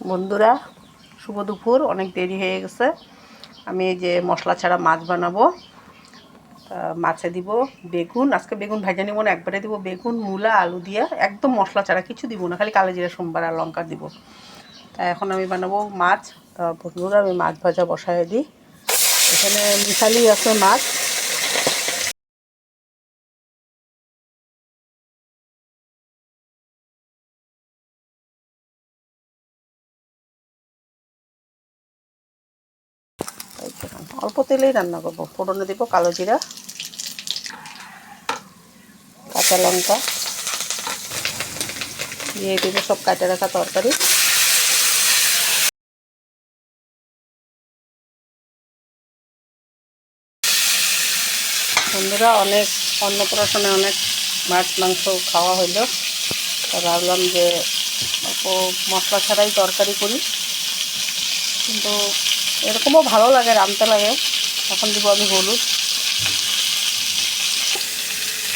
বন্ধুরা শুভ দুপুর। অনেক দেরি হয়ে গেছে। আমি এই যে মশলা ছাড়া মাছ বানাবো। মাছে দিব বেগুন, আজকে বেগুন ভাজা নিব না, একবারে দিব বেগুন মূলা আলু দিয়া, একদম মশলা ছাড়া কিছু দিব না, খালি কালো জিরা সোমবার আর লঙ্কা দিব। তাই এখন আমি বানাবো মাছ। তা বন্ধুরা আমি মাছ ভাজা বসায় দিই। এখানে মিশালি আছে মাছ। অল্প তেলেই রান্না করবো। ফোড়নে দিব কালো জিরা, কাঁচা লঙ্কা দিয়ে দিব সব কাটে রাখা তরকারি। বন্ধুরা অনেক অন্নপ্রাশনে অনেক মাছ মাংস খাওয়া হইল, তা ভাবলাম যে অল্প মশলা ছাড়াই তরকারি করি, কিন্তু এরকমও ভালো লাগে, রাঁধতে লাগে। এখন দিব আমি হলুদ,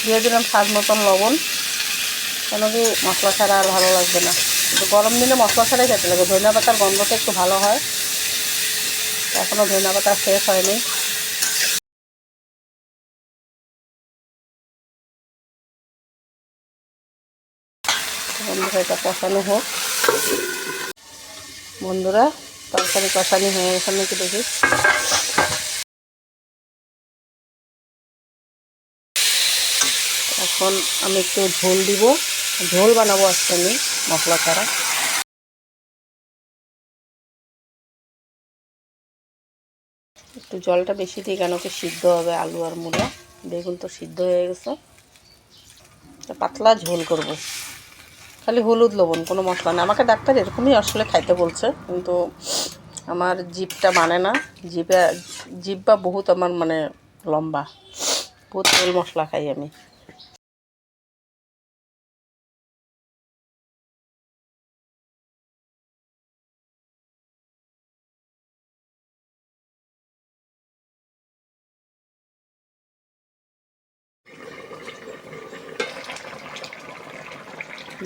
দিয়ে দিলাম স্বাদ মতন লবণ, কেন কি মশলা ছাড়া আর ভালো লাগবে না। কিন্তু গরম দিনে মশলা ছাড়াই খেতে লাগে। ধনিয়া পাতার গন্ধটা একটু ভালো হয়। এখনও ধনিয়া পাতা শেষ হয়নি। বন্ধুরা এটা কষানো হোক। বন্ধুরা তরকারি কষানো হয়ে গেছে নাকি দেখি। এখন আমি একটু ঝোল দিব, ঝোল বানাবো আজকে আমি মশলা ছাড়া। একটু জলটা বেশি দিই, কেন কি সিদ্ধ হবে আলু আর মূলা। বেগুন তো সিদ্ধ হয়ে গেছে। পাতলা ঝোল করব, খালি হলুদ লবণ, কোনো মশলা না। আমাকে ডাক্তার এরকমই আসলে খাইতে বলছে, কিন্তু আমার জিভটা মানে না। জিভটা বহুত আমার মানে লম্বা, বহুত তেল মশলা খাই আমি।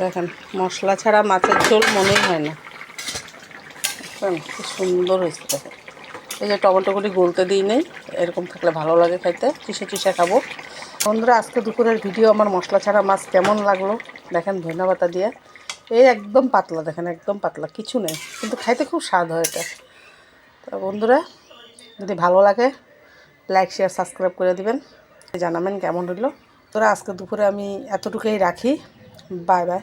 দেখেন মশলা ছাড়া মাছের ঝোল মনেই হয় না। দেখেন খুব সুন্দর হয়েছে। দেখেন এই যে টমেটোগুলি গলতে দিই নেই, এরকম থাকলে ভালো লাগে খাইতে, চিসে চিসে খাবো। বন্ধুরা আজকে দুপুরের ভিডিও আমার মশলা ছাড়া মাছ কেমন লাগলো দেখেন, ধনিয়া পাতা দিয়ে। এই একদম পাতলা, দেখেন একদম পাতলা, কিছু নেই, কিন্তু খাইতে খুব স্বাদ হয় এটা। তো বন্ধুরা যদি ভালো লাগে লাইক শেয়ার সাবস্ক্রাইব করে দিবেন, জানাবেন কেমন হলো। তোরা আজকে দুপুরে আমি এতটুকুই রাখি। Bye bye.